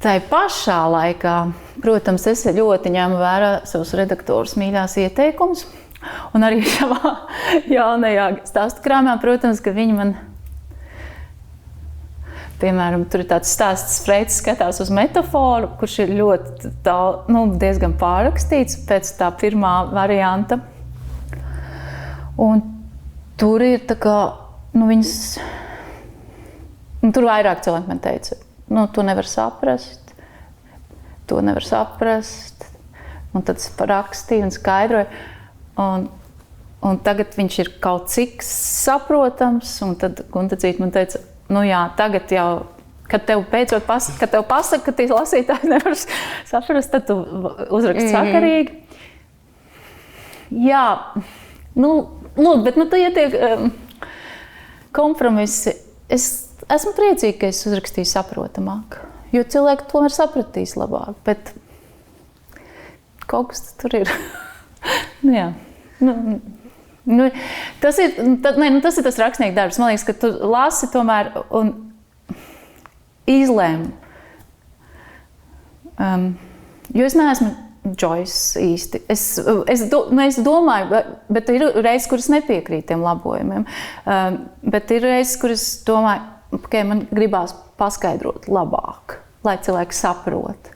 Tai pašā laikā, protams, es ļoti ņemu vērā savus redaktorus mīļās ieteikumus, un arī savā jaunajā stāstu krāmā, protams, ka viņi man, piemēram, tur ir tāds stāsts Freits skatās uz metaforu, kurš ir ļoti diezgan pārrakstīts pēc tā pirmā varianta. Un tur ir tā kā, viņas, tur vairāk cilvēki man teica, to nevar saprast, un tad es rakstīju un skaidroju, un tagad viņš ir kaut cik saprotams, un tad Gunta Dzīte man teica, tagad jau, kad tev beidzot kad tev pasaka, ka tie lasītāji nevar saprast, tad tu uzraksti sakarīgi. Jā, bet tie tiek kompromisi. Es esmu priecīga, ka es uzrakstīju saprotamāk, jo cilvēki tomēr sapratīs labāk, bet kaut kas tur ir. Jā. Tas ir tas rakstnieka darbs. Man liekas, ka tu lasi tomēr un izlēmi. Jo es neesmu Joyce īsti. Es domāju, bet ir reizes, kuras nepiekrīt tiem labojumiem. Bet ir reizes, kuras domāju, ka man gribās paskaidrot labāk, lai cilvēki saprot.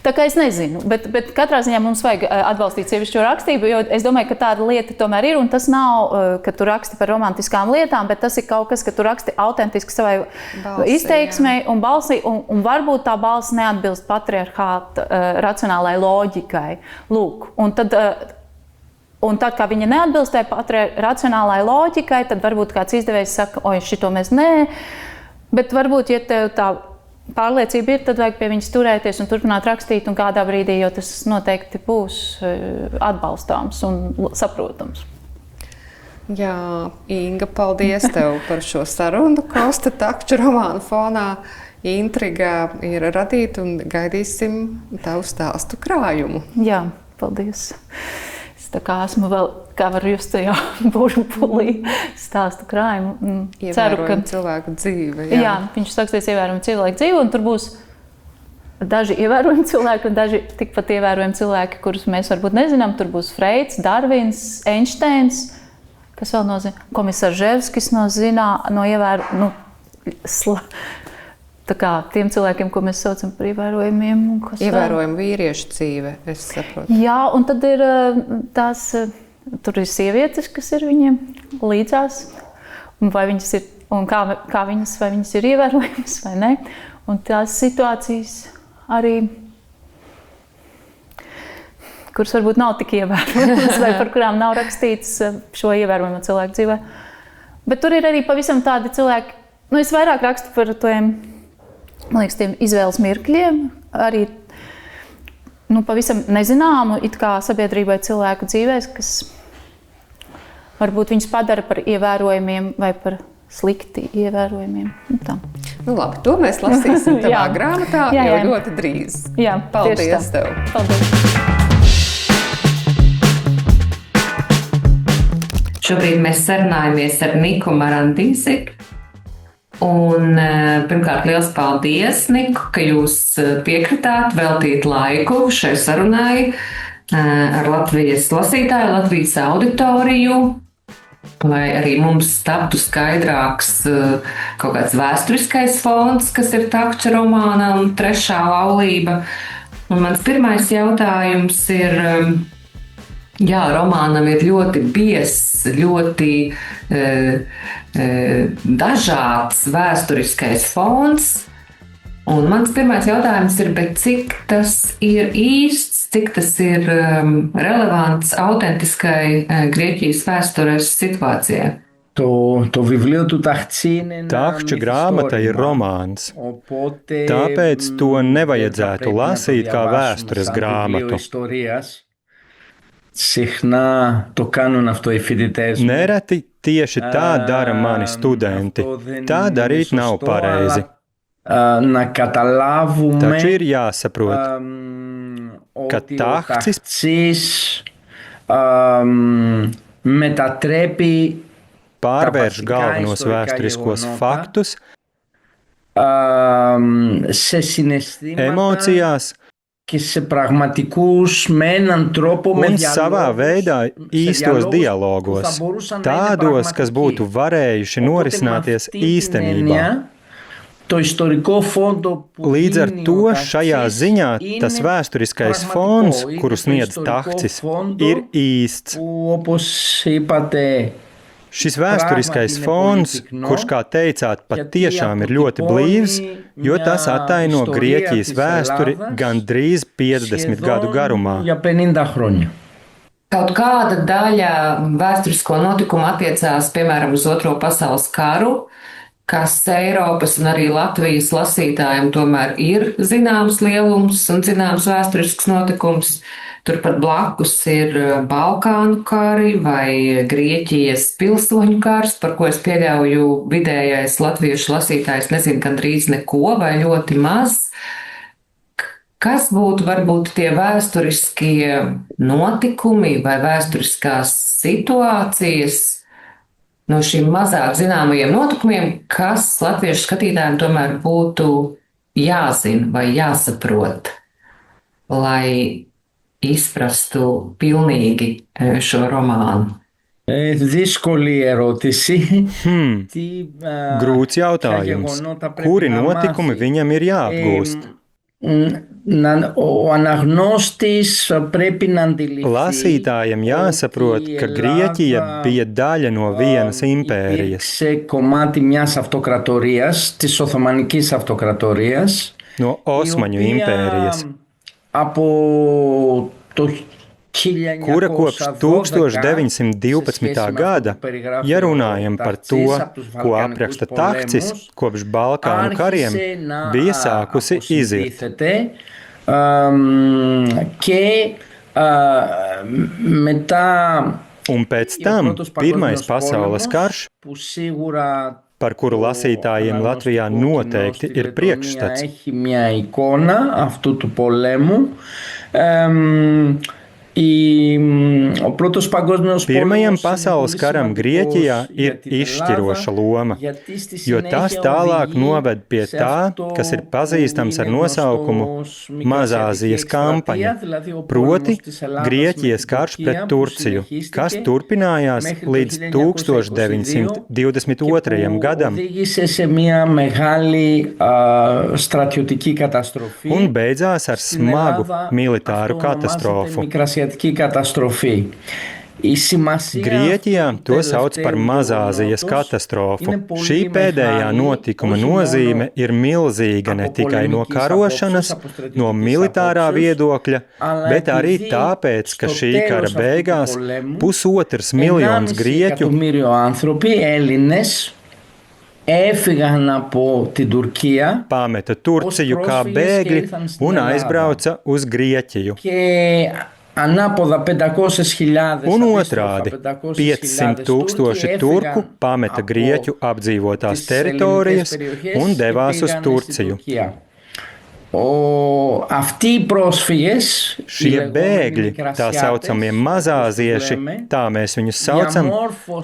Tā kā es nezinu, bet katrā ziņā mums vajag atbalstīt sievišķo rakstību, jo es domāju, ka tāda lieta tomēr ir, un tas nav, ka tu raksti par romantiskām lietām, bet tas ir kaut kas, ka tu raksti autentiski savai izteiksmei un balsī, un varbūt tā balss neatbilst patriarchāta racionālai loģikai. Lūk, un tad, kā viņa neatbilst tai racionālai loģikai, tad varbūt kāds izdevējs saka, šito mēs nē, bet varbūt, ja tev tā pārliecība ir, tad vajag pie viņas turēties un turpināt rakstīt, un kādā brīdī, jo tas noteikti būs atbalstāms un saprotams. Jā, Inga, paldies tev par šo sarunu. Kosta Takča romāna fonā intriga ir radīta un gaidīsim tavu stāstu krājumu. Jā, paldies. Es tā kā esmu vēl, kā var just tajā burbuļī stāstu krājumu. Ievērojam cilvēku dzīve. Jā, viņš sāksies ievērojam cilvēku dzīvi, un tur būs daži ievērojami cilvēki un daži tikpat ievērojami cilvēki, kurus mēs varbūt nezinām. Tur būs Freits, Darvins, Einsteins, kas vēl nozīmē, Komisarževskis tā kā tiem cilvēkiem, ko mēs saucam par ievērojumiem. Ievērojama vīriešu dzīve, es saprotu. Jā, un tad ir tur ir sievietes, kas ir viņiem līdzās, un vai viņas ir, un kā viņas, vai viņas ir ievērojamas vai ne. Un tās situācijas arī, kuras varbūt nav tik ievērojamas, vai par kurām nav rakstīts šo ievērojamo cilvēku dzīvē. Bet tur ir arī pavisam tādi cilvēki, es vairāk rakstu par tiem, man liekas, tiem izvēles mirkļiem, arī pavisam nezināmu it kā sabiedrībai cilvēku dzīvēs, kas varbūt viņus padara par ievērojumiem vai par slikti ievērojumiem. Tā. Labi, to mēs lasīsim tavā grāmatā jau ļoti drīz. Jā, paldies tev. Paldies. Šobrīd mēs sarunājamies ar Niku Marandīsiku. Un pirmkārt, liels paldies, Niku, ka jūs piekritāt veltīt laiku šai sarunai ar Latvijas lasītāju, Latvijas auditoriju, lai arī mums taptu skaidrāks kaut kāds vēsturiskais fons, kas ir Takča romānam Trešā laulība. Un mans pirmais jautājums ir... Jā, romānam ir ļoti biezs, ļoti dažāds vēsturiskais fons. Un mans pirmais jautājums ir, bet cik tas ir īsts, cik tas ir relevants autentiskai Grieķijas vēstures situācijai? Το βιβλίο του Ταχτσί είναι Takča grāmata ir romāns, tāpēc to nevajadzētu lasīt kā vēstures grāmatu. Συχνά το κάνουν αυτό οι φοιτητές μου. Nereti tieši tā dara mani studenti. Tā darīt nav pareizi. Να καταλάβουμε Taču ir jāsaprot, ka Takcis μετατρέπει pārvērš galvenos vēsturiskos faktus σε συναισθήματα emocijās και σε πραγματικούς με έναν τρόπο με un savā veidā īstos dialogos, tādos, kas būtu varējuši norisināties īstenībā. Līdz ar to šajā ziņā tas vēsturiskais fons, kuru sniedz Takcis, ir īsts. Šis vēsturiskais fons, kurš, kā teicāt, patiešām ir ļoti blīvs, jo tas attaino Grieķijas vēsturi gandrīz 50 gadu garumā. Kaut kāda daļa vēsturisko notikumu attiecās, piemēram, uz Otro pasaules karu, kas Eiropas un arī Latvijas lasītājiem tomēr ir zināms lielums un zināms vēsturisks notikums. Turpat blakus ir Balkānu kari vai Grieķijas pilsoņu kars, par ko es pieļauju vidējais latviešu lasītājs nezinu gandrīz neko vai ļoti maz. Kas būtu varbūt tie vēsturiskie notikumi vai vēsturiskās situācijas no šīm mazāk zināmajiem notikumiem, kas latviešu skatītājiem tomēr būtu jāzina vai jāsaprot, lai izprastu pilnīgi šo romānu? Δύσκολη ερώτηση. Grūts jautājums. Kuri notikumi viņam ir jāapgūst? Ο αναγνώστης πρέπει να αντιληφθεί. Lasītājiem jāsaprot, ka Grieķija bija daļa no vienas impērijas. Σε κομμάτι μιας αυτοκρατορίας, της Οθωμανικής Αυτοκρατορίας, no Osmaņu impērijas, από το kura kopš 1912. gada, ja runājam par to, ko apraksta Takcis, kopš Balkānu kariem, bija sākusi iziet. Un pēc tam Pirmais pasaules karš, par kuru lasītājiem Latvijā noteikti ir priekšstats. Pirmajam pasaules karam Grieķijā ir izšķiroša loma, jo tas tālāk noved pie tā, kas ir pazīstams ar nosaukumu Mazāzijas kampaņa, proti Grieķijas karš pret Turciju, kas turpinājās līdz 1922. gadam un beidzās ar smagu militāru katastrofu. Καταστροφή. Grieķijā to sauc par Mazāzijas katastrofu. Šī pēdējā notikuma nozīme ir milzīga ne tikai no karošanas, no militārā viedokļa, bet arī tāpēc, ka šī kara beigās 1,5 miljons grieķu pameta Turciju kā bēgļi un aizbrauca uz Grieķiju. Un otrādi, 500,000 turku pameta Grieķu apdzīvotās teritorijas un devās uz Turciju. Šie bēgļi, tā saucamie mazāzieši, tā mēs viņus saucam,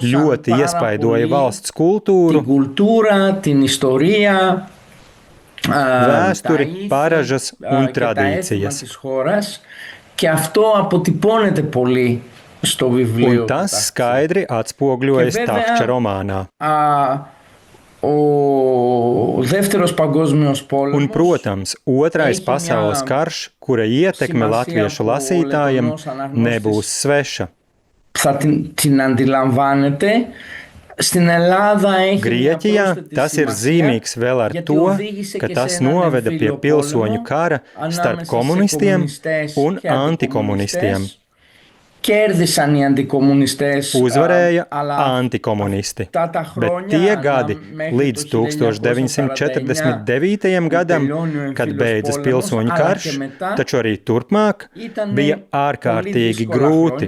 ļoti iespaidoja valsts kultūru, vēsturi, paražas un tradīcijas. Un tas skaidri atspogļojas Tahča romānā. Un, protams, Otrais pasaules karš, kura ietekme latviešu lasītājiem nebūs sveša. Grieķijā tas ir zīmīgs vēl ar to, ka tas noveda pie pilsoņu kara starp komunistiem un antikomunistiem. Uzvarēja antikomunisti, bet tie gadi līdz 1949. gadam, kad beidzas pilsoņu karš, taču arī turpmāk, bija ārkārtīgi grūti.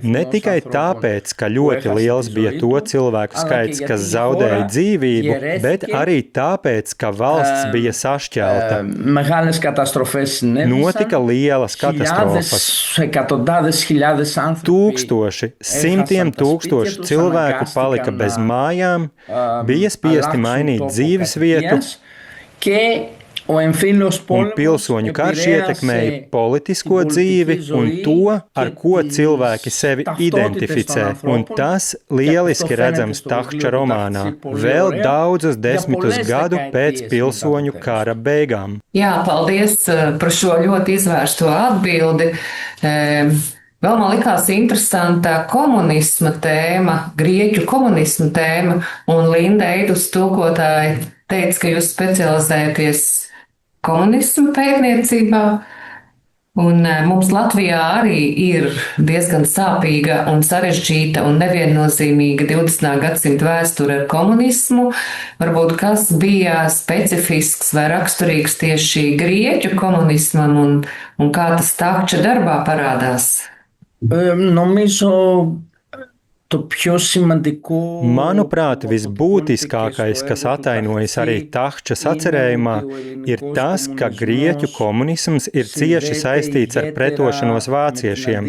Ne tikai tāpēc, ka ļoti liels bija to cilvēku skaits, kas zaudēja dzīvību, bet arī tāpēc, ka valsts bija sašķelta. Notika lielas katastrofas. Tūkstoši, simtiem tūkstoši cilvēku palika bez mājām, bija spiesti mainīt dzīvesvietu, un pilsoņu karš ietekmēja politisko dzīvi un to, ar ko cilvēki sevi identificē. Un tas lieliski redzams Tahča romānā, vēl daudzus desmitus gadu pēc pilsoņu kara beigām. Jā, paldies par šo ļoti izvērsto atbildi. Vēl man likās interesanta komunisma tēma, grieķu komunisma tēma, un Linda Eidus tulkotāji teica, ka jūs specializējaties komunismu pētniecībā, un mums Latvijā arī ir diezgan sāpīga un sarežģīta un neviennozīmīga 20. gadsimta vēsture ar komunismu. Varbūt kas bija specifisks vai raksturīgs tieši grieķu komunismam un kā tas Tahča darbā parādās? Manuprāt, visbūtiskākais, kas atainojas arī Tahčas atcerējumā, ir tas, ka grieķu komunisms ir cieši saistīts ar pretošanos vāciešiem.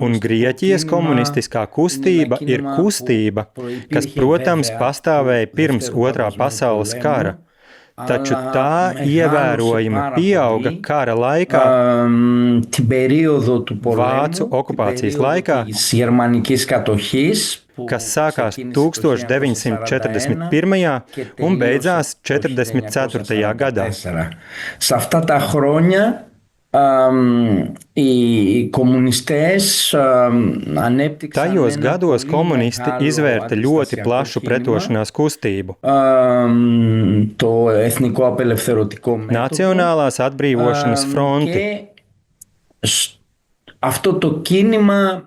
Un Grieķijas komunistiskā kustība ir kustība, kas, protams, pastāvēja pirms Otrā pasaules kara. Taču tā ievērojami pieauga kara laikā, Vācu okupācijas laikā, kas sākās 1941. un beidzās 1944. gadā. Tajos gados komunisti izvērta ļoti plašu pretošanās kustību. Nacionālās atbrīvošanas fronti.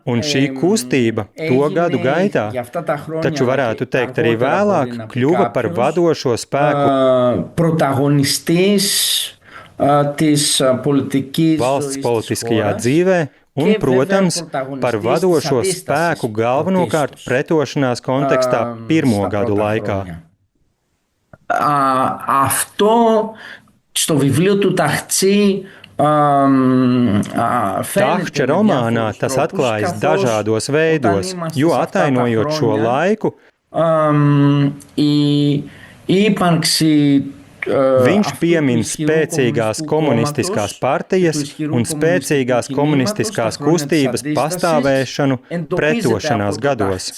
Un šī kustība to gadu gaitā, taču varētu teikt arī vēlāk, kļuva par vadošo spēku valsts politiskajā dzīvē un, protams, par vadošo spēku galvenokārt pretošanās kontekstā pirmo gadu laikā. Tahča romānā tas atklājas dažādos veidos, jo atainojot šo laiku, viņš piemin spēcīgās komunistiskās partijas un spēcīgās komunistiskās kustības pastāvēšanu pretošanās gados.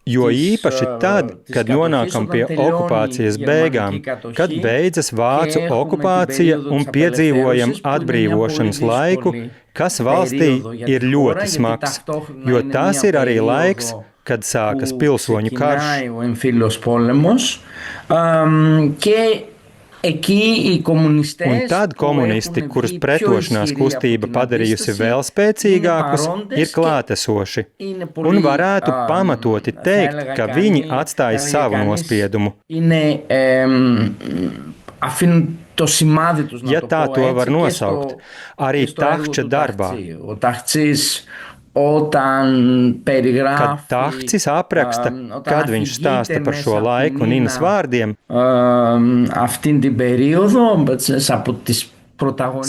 Jo īpaši tad, kad nonākam pie okupācijas beigām, kad beidzas vācu okupācija un piedzīvojam atbrīvošanas laiku, kas valstī ir ļoti smags, jo tas ir arī laiks, kad sākas pilsoņu karš. Un tad komunisti, kurus pretošanās kustība padarījusi vēl spēcīgākus, ir klātesoši un varētu pamatoti teikt, ka viņi atstāja savu nospiedumu. Ja tā to var nosaukt, arī Tahča darbā. Kad Tahcis apraksta, kad viņš stāsta par šo laiku Ninas vārdiem,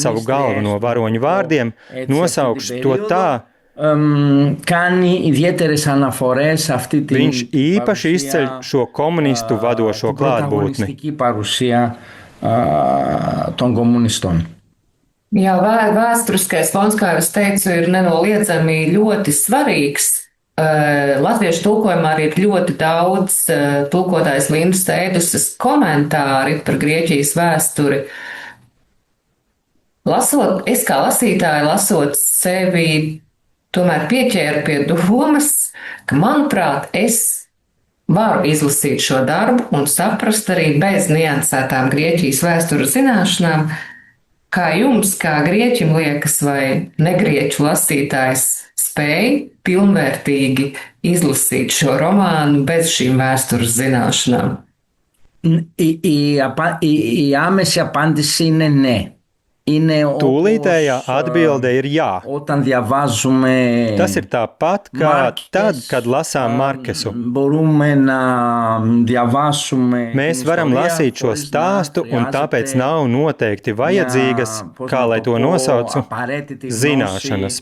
savu galveno varoņu vārdiem, nosaukšu to tā, viņš īpaši izceļ šo komunistu vadošo klātbūtni. Jā, vēsturiskais fons, kā es teicu, ir nenoliedzami ļoti svarīgs. Latviešu tulkojumā arī ir ļoti daudz tulkotājs Lindas Teidusas komentāri par Grieķijas vēsturi. Es kā lasītāja lasot sevi, tomēr pieķēru pie domas, ka, manuprāt, es varu izlasīt šo darbu un saprast arī bez niansētām Grieķijas vēstures zināšanām, kā jums, kā grieķim liekas, vai negrieķu lasītājs spēj pilnvērtīgi izlasīt šo romānu bez šīm vēstures zināšanām? Η άμεση απάντηση είναι ναι. Tūlītējā atbilde ir jā. Tas ir tāpat kā tad, kad lasām Markesu. Mēs varam lasīt šo stāstu, un tāpēc nav noteikti vajadzīgas, kā lai to nosaucu, zināšanas.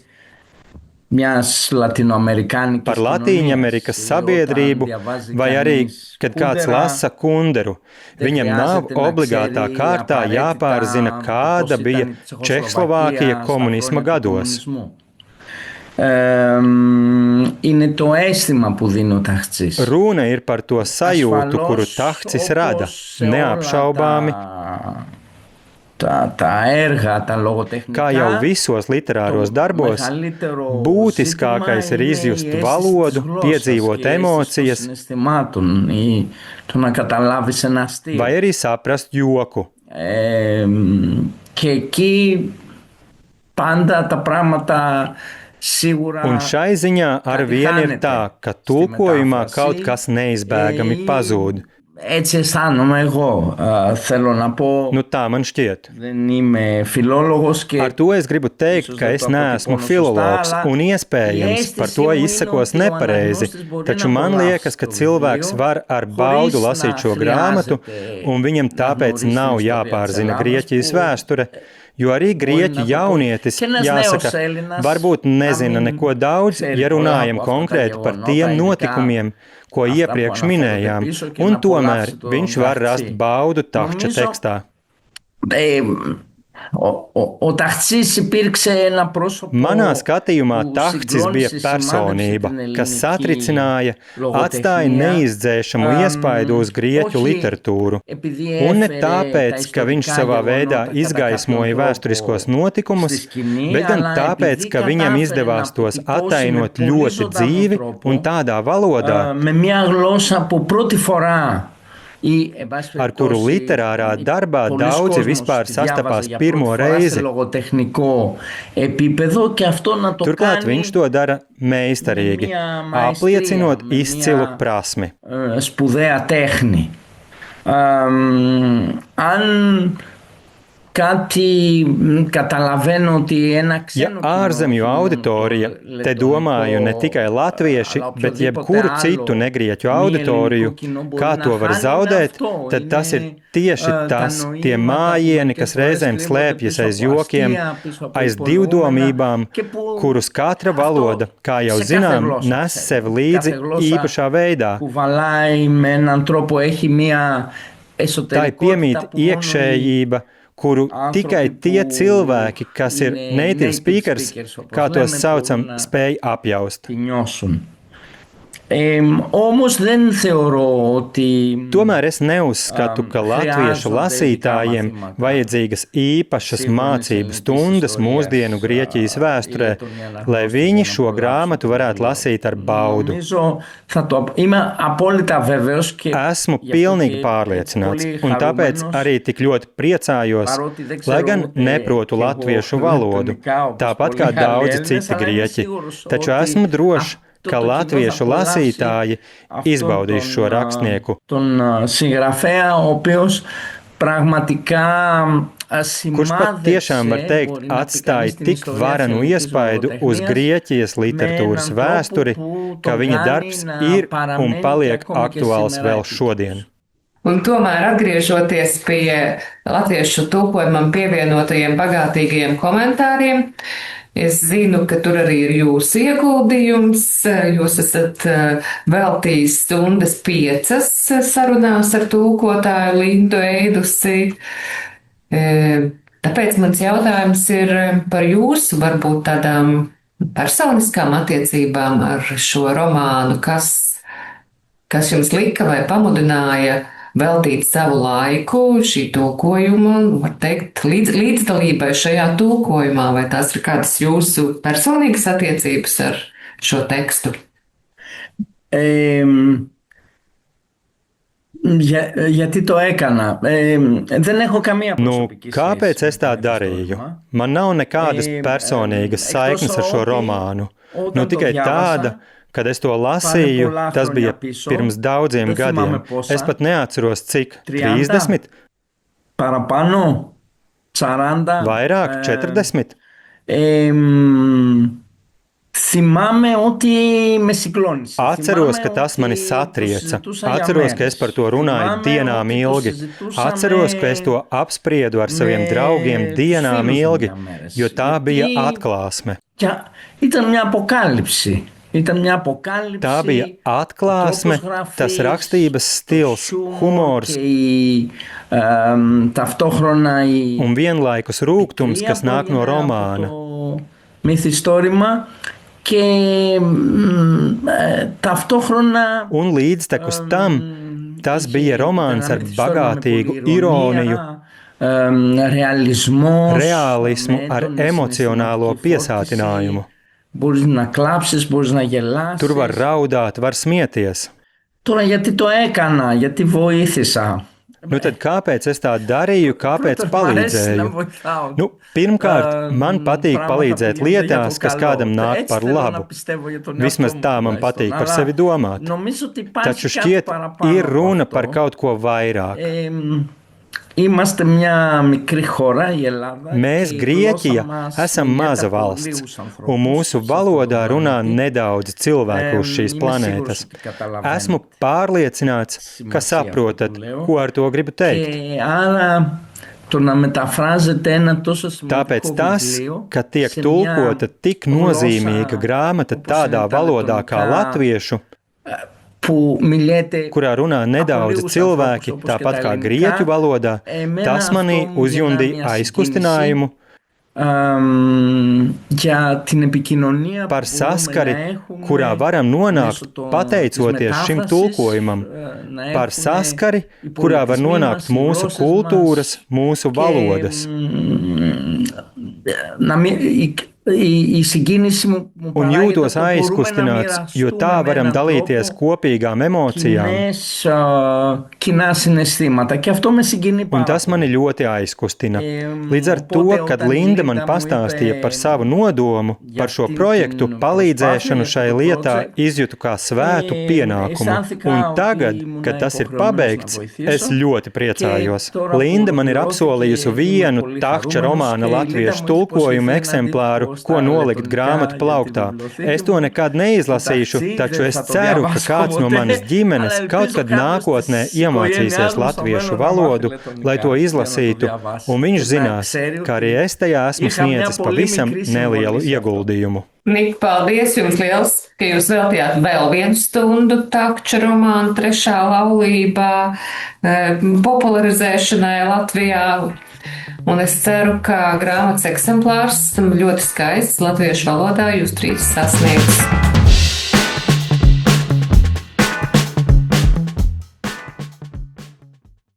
Par Latīņamerikas sabiedrību, vai arī, kad kāds lasa Kunderu, viņam nav obligātā kārtā jāpārzina, kāda bija Čehslovākija komunisma gados. Runa ir par to sajūtu, kuru Tahcis rada, neapšaubāmi. Kā jau visos literāros darbos, būtiskākais ir izjust valodu, piedzīvot emocijas, vai arī saprast joku. Un šai ziņā ar vienu ir tā, ka tulkojumā kaut kas neizbēgami pazūd. Nu tā man šķiet. Ar to es gribu teikt, ka es neesmu filologs un iespējams par to izsakos nepareizi, taču man liekas, ka cilvēks var ar baudu lasīt šo grāmatu un viņam tāpēc nav jāpārzina Grieķijas vēsture, jo arī grieķu jaunietis, jāsaka, varbūt nezina neko daudz, ja runājam konkrēti par tiem notikumiem, ko iepriekš minējām, un tomēr viņš var rast baudu Tahča tekstā. Manā skatījumā Tahcis bija personība, kas satricināja, atstāja neizdzēšamu iespaidu uz grieķu literatūru. Un ne tāpēc, ka viņš savā veidā izgaismoja vēsturiskos notikumus, bet gan tāpēc, ka viņam izdevās tos attainot ļoti dzīvi un tādā valodā, ar kuru literārā darbā daudzi vispār sastapās pirmo reizi. Turklāt viņš to dara meistarīgi, apliecinot izcilu prasmi. Ja ārzemju auditorija, te domāju ne tikai latvieši, bet jebkuru citu negrieķu auditoriju, kā to var zaudēt, tad tas ir tieši tas, tie mājieni, kas reizēm slēpjas aiz jokiem, aiz divdomībām, kurus katra valoda, kā jau zinām, nes sev līdzi īpašā veidā. Tai piemīt iekšējība, kuru tikai tie cilvēki, kas ir native speakers, kā tos saucam, spēj apjaust. Tomēr es neuzskatu, ka latviešu lasītājiem vajadzīgas īpašas mācību stundas mūsdienu Grieķijas vēsturē, lai viņi šo grāmatu varētu lasīt ar baudu. Esmu pilnīgi pārliecināts, un tāpēc arī tik ļoti priecājos, lai gan neprotu latviešu valodu, tāpat kā daudzi citi grieķi, taču esmu drošs, ka latviešu lasītāji izbaudīs šo rakstnieku. Kurš pat tiešām var teikt, atstāja tik varenu iespaidu uz Grieķijas literatūras vēsturi, ka viņa darbs ir un paliek aktuāls vēl šodien. Un tomēr atgriežoties pie latviešu tulkojumam pievienotajiem bagātīgajiem komentāriem, es zinu, ka tur arī ir jūsu ieguldījums. Jūs esat veltījis 5 stundas sarunās ar tulkotāju Lindu Eidusi. Tāpēc mans jautājums ir par jūsu varbūt tādām personiskām attiecībām ar šo romānu, kas jums lika vai pamudināja veltīt savu laiku šī tulkojuma, var teikt, līdzdalībai šajā tulkojumā, vai tās ir kādas jūsu personīgas attiecības ar šo tekstu? Γιατί το έκανα. Δεν έχω καμία προσωπική σχέση. Kāpēc es tā darīju? Man nav nekādas personīgas saiknes ar šo romānu. Tikai tāda, kad es to lasīju, tas bija pirms daudziem gadiem. Es pat neatceros, cik 30? Παραπάνω, 40. Vairāk, 40? Θυμάμαι ότι με συγκλώνησε. Atceros, ka tas mani satrieca. Atceros, ka es par to runāju dienām ilgi. Atceros, ka es to apspriedu ar saviem draugiem dienām ilgi, jo tā bija atklāsme. Ήταν μια αποκάλυψη. Tā bija atklāsme, tas rakstības stils, humors un vienlaikus rūgtums, kas nāk no romāna. Un līdztekus tam, tas bija romāns ar bagātīgu ironiju, realismu ar emocionālo piesātinājumu. Tur var raudāt, var smieties. Tad kāpēc es tā darīju, kāpēc palīdzēju? Pirmkārt, man patīk palīdzēt lietās, kas kādam nāk par labu. Vismaz tā man patīk par sevi domāt. Taču šķiet, ir runa par kaut ko vairāk. Mēs, Grieķija, esam maza valsts, un mūsu valodā runā nedaudz cilvēku uz šīs planētas. Esmu pārliecināts, ka saprotat, ko ar to gribu teikt. Tāpēc tas, ka tiek tulkota tik nozīmīga grāmata tādā valodā kā latviešu, kurā runā nedaudz cilvēki, tāpat kā grieķu valodā, tas manī uzjundīja aizkustinājumu par saskari, kurā varam nonākt pateicoties šim tulkojumam, par saskari, kurā var nonākt mūsu kultūras, mūsu valodas. Un jūtos aizkustināts, jo tā varam dalīties kopīgām emocijām. Un tas mani ļoti aizkustina. Līdz ar to, kad Linda man pastāstīja par savu nodomu, par šo projektu, palīdzēšanu šai lietā izjutu kā svētu pienākumu. Un tagad, kad tas ir pabeigts, es ļoti priecājos. Linda man ir apsolījusi vienu Tahča romāna latviešu tulkojumu eksemplāru, ko nolikt grāmatu plauktā. Es to nekad neizlasīšu, taču es ceru, ka kāds no manas ģimenes kaut kad nākotnē iemācīsies latviešu valodu, lai to izlasītu, un viņš zinās, ka arī es tajā esmu sniedzis pavisam nelielu ieguldījumu. Nika, paldies jums liels, ka jūs veltījāt vēl 1 stundu Tahča romānu 3. laulībā popularizēšanai Latvijā. Un es ceru, ka grāmatas eksemplārs ļoti skaists latviešu valodā jūs 3 sasniegs.